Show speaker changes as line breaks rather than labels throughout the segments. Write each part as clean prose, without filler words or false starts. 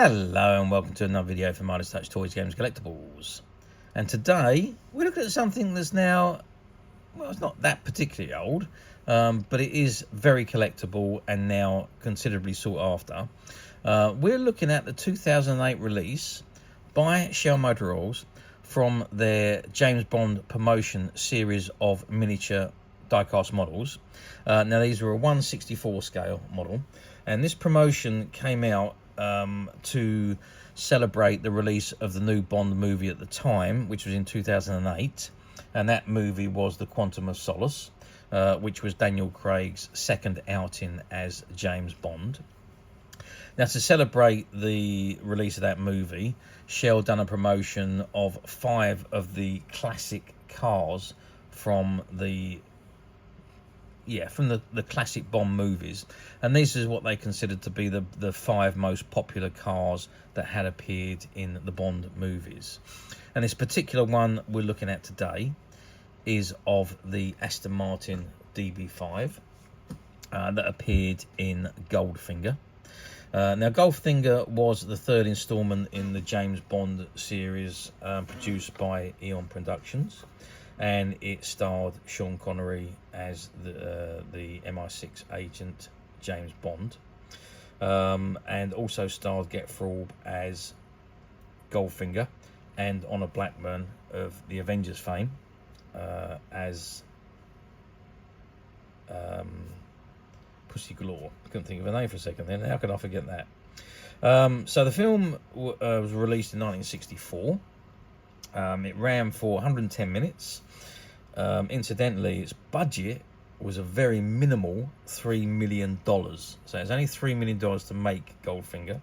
Hello and welcome to another video from Midas Touch Toys, Games, Collectibles. And today we're looking at something that's now, well, it's not that particularly old, but it is very collectible and now considerably sought after. We're looking at the 2008 release by Scale Motor Oils from their James Bond promotion series of miniature die-cast models. Now these were a 1/64 scale model, and this promotion came out to celebrate the release of the new Bond movie at the time, which was in 2008, and that movie was The Quantum of Solace, which was Daniel Craig's second outing as James Bond. Now, to celebrate the release of that movie, Shell done a promotion of 5 of the classic cars from the classic Bond movies, and these is what they considered to be the 5 most popular cars that had appeared in the Bond movies. And this particular one we're looking at today is of the Aston Martin DB5 that appeared in Goldfinger. Now, Goldfinger was the 3rd installment in the James Bond series produced by Eon Productions, and it starred Sean Connery as the MI6 agent James Bond, and also starred Getfraub as Goldfinger, and Honor Blackburn of the Avengers fame as Pussy Galore. I couldn't think of a name for a second then. How could I forget that? So the film was released in 1964. It ran for 110 minutes. Incidentally, its budget was a very minimal $3 million. So it's only $3 million to make Goldfinger.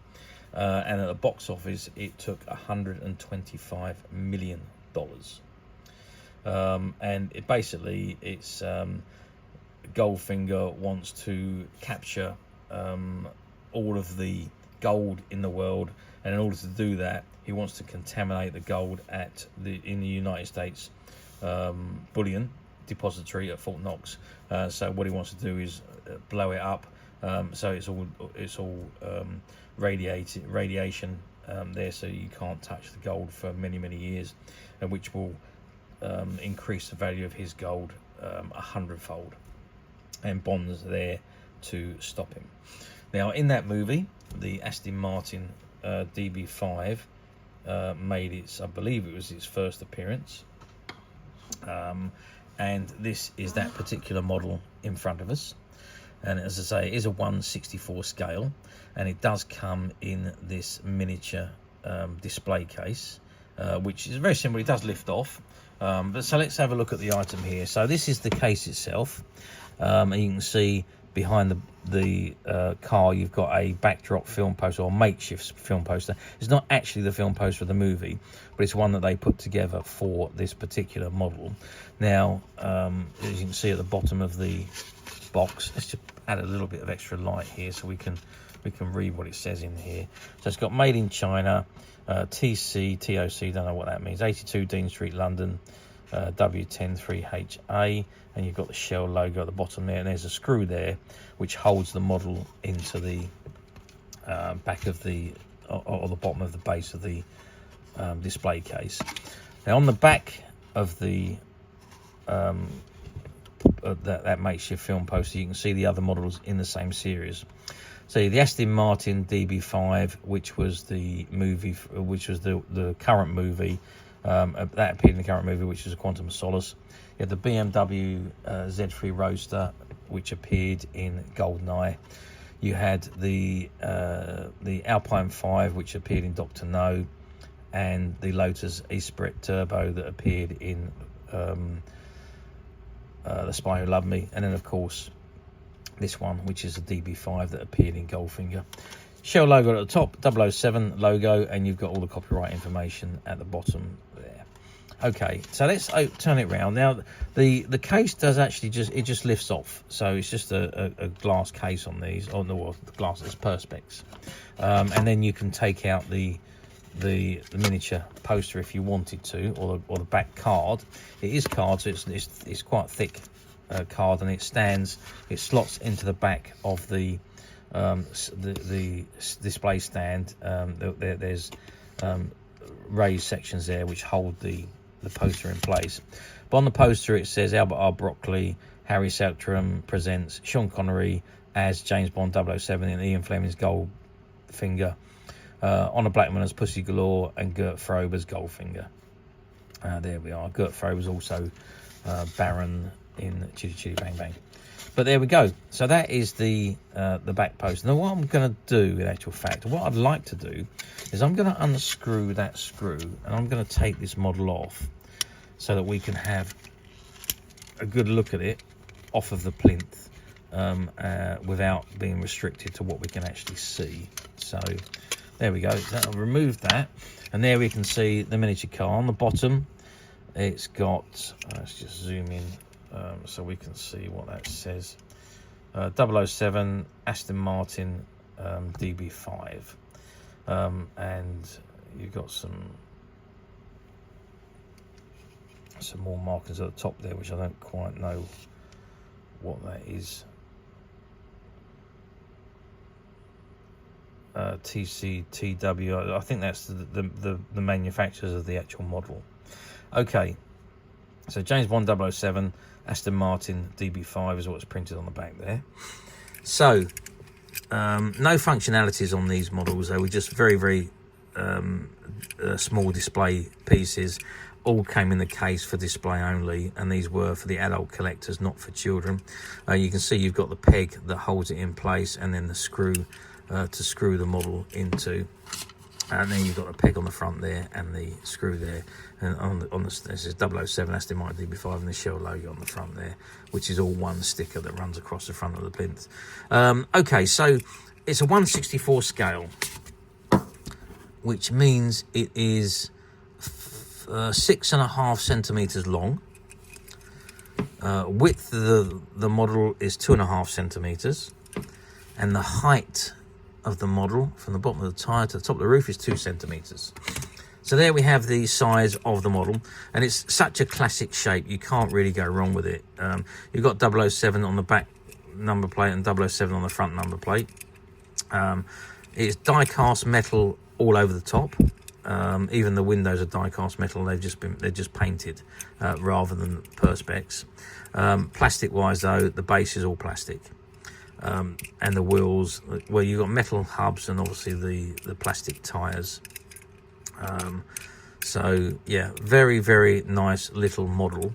And at the box office, it took $125 million. And it basically, it's Goldfinger wants to capture all of the gold in the world, and in order to do that, he wants to contaminate the gold in the United States bullion depository at Fort Knox. So what he wants to do is blow it up, so it's all radiation there, so you can't touch the gold for many years, and which will increase the value of his gold 100-fold. And Bond's there to stop him. Now, in that movie, the Aston Martin DB5 made its, I believe it was its first appearance, and this is that particular model in front of us. And as I say, it is a 1/64 scale, and it does come in this miniature display case, which is very simple. It does lift off. So let's have a look at the item here. So this is the case itself, and you can see behind the car you've got a backdrop film poster, or makeshift film poster. It's not actually the film poster of the movie, but it's one that they put together for this particular model. Now, as you can see at the bottom of the box, let's just add a little bit of extra light here so we can read what it says in here. So it's got made in China, TC, TOC, don't know what that means, 82 Dean Street, London, W103HA, and you've got the Shell logo at the bottom there, and there's a screw there which holds the model into the back of the, or the bottom of the base of the display case. Now, on the back of the that makeshift film poster, you can see the other models in the same series. So the Aston Martin DB5, which was the movie, which was the current movie, that appeared in the current movie, which was A Quantum of Solace. You had the BMW Z3 Roadster, which appeared in GoldenEye. You had the Alpine 5, which appeared in Dr. No, and the Lotus Esprit Turbo that appeared in The Spy Who Loved Me, and then of course this one, which is a DB5 that appeared in Goldfinger. Shell logo at the top, 007 logo, and you've got all the copyright information at the bottom there. Okay, so let's turn it around. Now, the case does actually just lifts off, so it's just a glass case on these, or the glass is perspex, and then you can take out the miniature poster if you wanted to, or the back card. It is card, so it's quite thick card, and it slots into the back of the the display stand. There's raised sections there which hold the poster in place. But on the poster it says Albert R. Broccoli, Harry Saltram presents Sean Connery as James Bond 007 in Ian Fleming's Goldfinger, Honor Blackman as Pussy Galore, and Gert Frobe as Goldfinger. There we are. Gert Frobe was also Baron in Chitty Chitty Bang Bang. But there we go. So that is the back post. Now what I'm going to do, in actual fact, what I'd like to do is I'm going to unscrew that screw, and I'm going to take this model off so that we can have a good look at it off of the plinth without being restricted to what we can actually see. So there we go. I'll remove that, and there we can see the miniature car on the bottom. It's got, let's just zoom in so we can see what that says. 007 Aston Martin DB5, and you've got some more markers at the top there, which I don't quite know what that is. TCTW, I think that's the manufacturers of the actual model. Okay, so James Bond 007 Aston Martin DB5 is what's printed on the back there. So no functionalities on these models. They were just very small display pieces. All came in the case for display only, and these were for the adult collectors, not for children. You can see you've got the peg that holds it in place, and then the screw to screw the model into, and then you've got a peg on the front there and the screw there, and on this is 007 Aston Martin DB5 and the Shell logo on the front there, which is all one sticker that runs across the front of the plinth. Okay, so it's a 1/64 scale, which means it is 6.5 centimeters long. Width of the model is 2.5 centimeters, and the height of the model from the bottom of the tyre to the top of the roof is 2 centimeters. So there we have the size of the model, and it's such a classic shape, you can't really go wrong with it. You've got 007 on the back number plate and 007 on the front number plate. It's die-cast metal all over the top. Even the windows are die-cast metal. They're just painted rather than perspex. Plastic-wise, though, the base is all plastic, and the wheels, well, you've got metal hubs and obviously the plastic tyres. So yeah, very nice little model.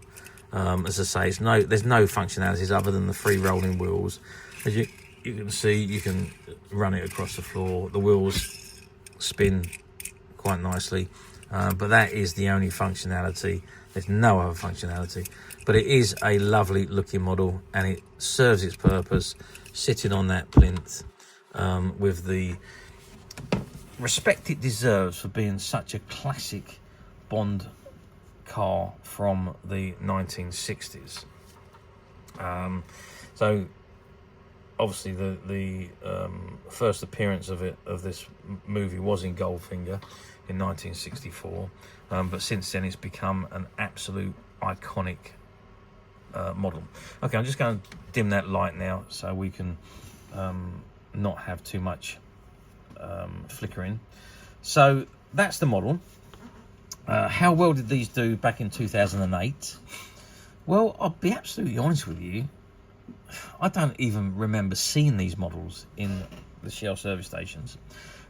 As I say, there's no functionalities other than the free rolling wheels. As you can see, you can run it across the floor. The wheels spin quite nicely, but that is the only functionality. There's no other functionality, but it is a lovely looking model, and it serves its purpose sitting on that plinth with the respect it deserves for being such a classic Bond car from the 1960s. So obviously the first appearance of this movie was in Goldfinger in 1964, but since then it's become an absolute iconic model. Okay, I'm just going to dim that light now so we can not have too much flickering. So that's the model. How well did these do back in 2008? Well, I'll be absolutely honest with you, I don't even remember seeing these models in the Shell service stations,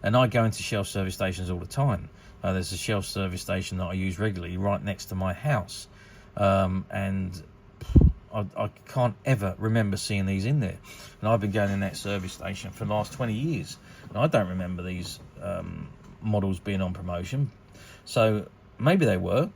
and I go into Shell service stations all the time. There's a Shell service station that I use regularly right next to my house, and I can't ever remember seeing these in there, and I've been going in that service station for the last 20 years, and I don't remember these models being on promotion. So maybe they were,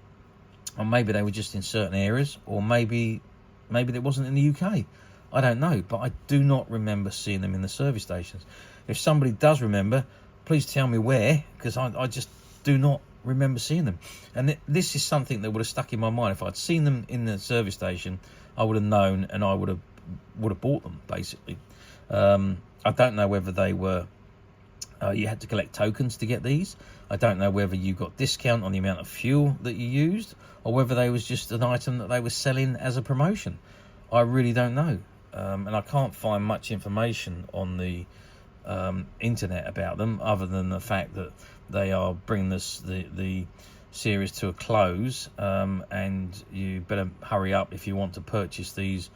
or maybe they were just in certain areas, or maybe they wasn't in the UK. I don't know, but I do not remember seeing them in the service stations. If somebody does remember, please tell me where, because I just do not remember seeing them. And this is something that would have stuck in my mind. If I'd seen them in the service station, I would have known, and I would have bought them, basically. I don't know whether they were you had to collect tokens to get these. I don't know whether you got discount on the amount of fuel that you used, or whether they was just an item that they were selling as a promotion. I really don't know, and I can't find much information on the internet about them, other than the fact that they are bringing the series to a close, and you better hurry up if you want to purchase these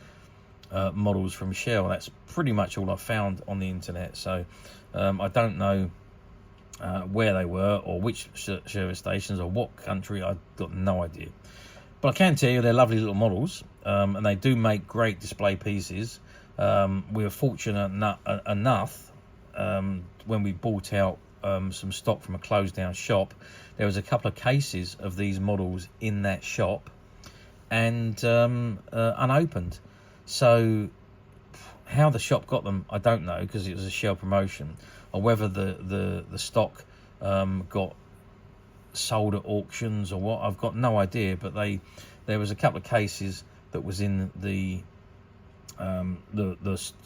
models from Shell. That's pretty much all I found on the internet. So I don't know where they were or which service stations or what country. I've got no idea, but I can tell you they're lovely little models, and they do make great display pieces. We were fortunate enough when we bought out some stock from a closed down shop. There was a couple of cases of these models in that shop, and unopened. So how the shop got them, I don't know, because it was a Shell promotion, or whether the stock got sold at auctions or what. I've got no idea. But there was a couple of cases that was in the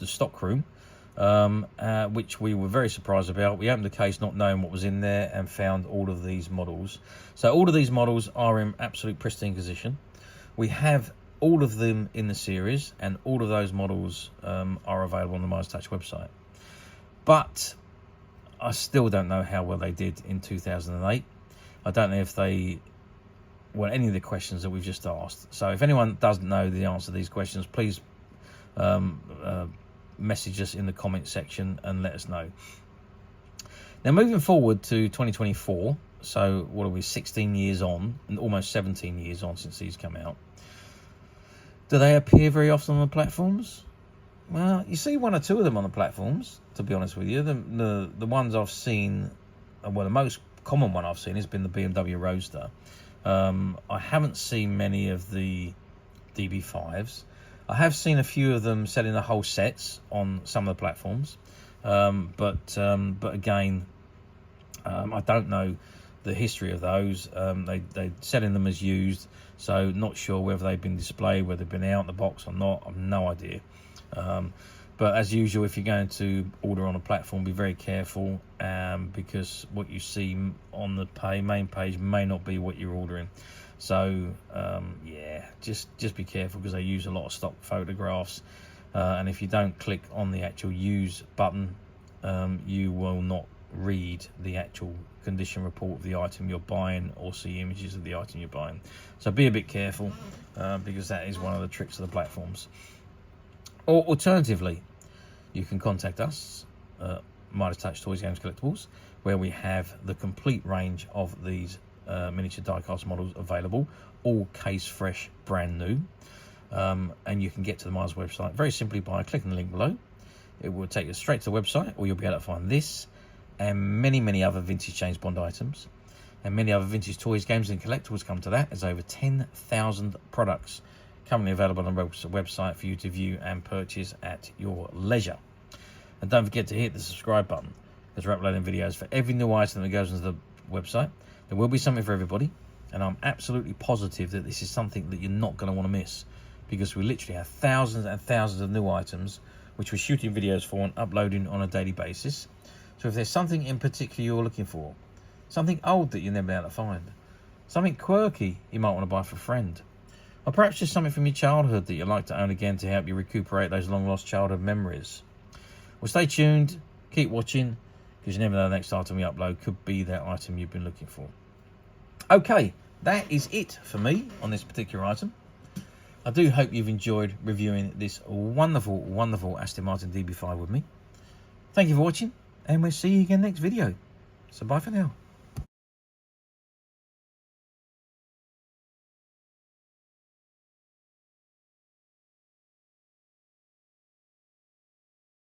stock room, which we were very surprised about. We opened the case not knowing what was in there and found all of these models. So all of these models are in absolute pristine condition. We have all of them in the series, and all of those models are available on the Midas Touch website. But I still don't know how well they did in 2008. I don't know if they any of the questions that we've just asked. So if anyone doesn't know the answer to these questions, please message us in the comment section and let us know. Now, moving forward to 2024, so what are we, 16 years on, and almost 17 years on since these come out. Do they appear very often on the platforms? Well, you see one or two of them on the platforms, to be honest with you. The ones I've seen, well, the most common one I've seen has been the BMW Roadster. I haven't seen many of the DB5s. I have seen a few of them selling the whole sets on some of the platforms, but again, I don't know the history of those. They're selling them as used, so not sure whether they've been displayed, whether they've been out in the box or not. I've no idea. But as usual, if you're going to order on a platform, be very careful, because what you see on the main page may not be what you're ordering. So yeah, just be careful, because they use a lot of stock photographs, and if you don't click on the actual use button, you will not read the actual condition report of the item you're buying or see images of the item you're buying. So be a bit careful, because that is one of the tricks of the platforms. Or alternatively, you can contact us, Midas Touch Toys, Games, Collectibles, where we have the complete range of these miniature die-cast models available, all case fresh, brand new. And you can get to the Midas website very simply by clicking the link below. It will take you straight to the website, or you'll be able to find this and many other vintage James Bond items, and many other vintage toys, games and collectibles. Come to that. There's over 10,000 products currently available on the website for you to view and purchase at your leisure. And don't forget to hit the subscribe button, because we're uploading videos for every new item that goes into the website. There will be something for everybody, and I'm absolutely positive that this is something that you're not going to want to miss, because we literally have thousands and thousands of new items which we're shooting videos for and uploading on a daily basis. So if there's something in particular you're looking for, something old that you've never been able to find, something quirky you might want to buy for a friend, or perhaps just something from your childhood that you'd like to own again to help you recuperate those long lost childhood memories, well, stay tuned, keep watching, because you never know the next item we upload could be that item you've been looking for. Okay, that is it for me on this particular item. I do hope you've enjoyed reviewing this wonderful Aston Martin DB5 with me. Thank you for watching, and we'll see you again next video. So bye for now.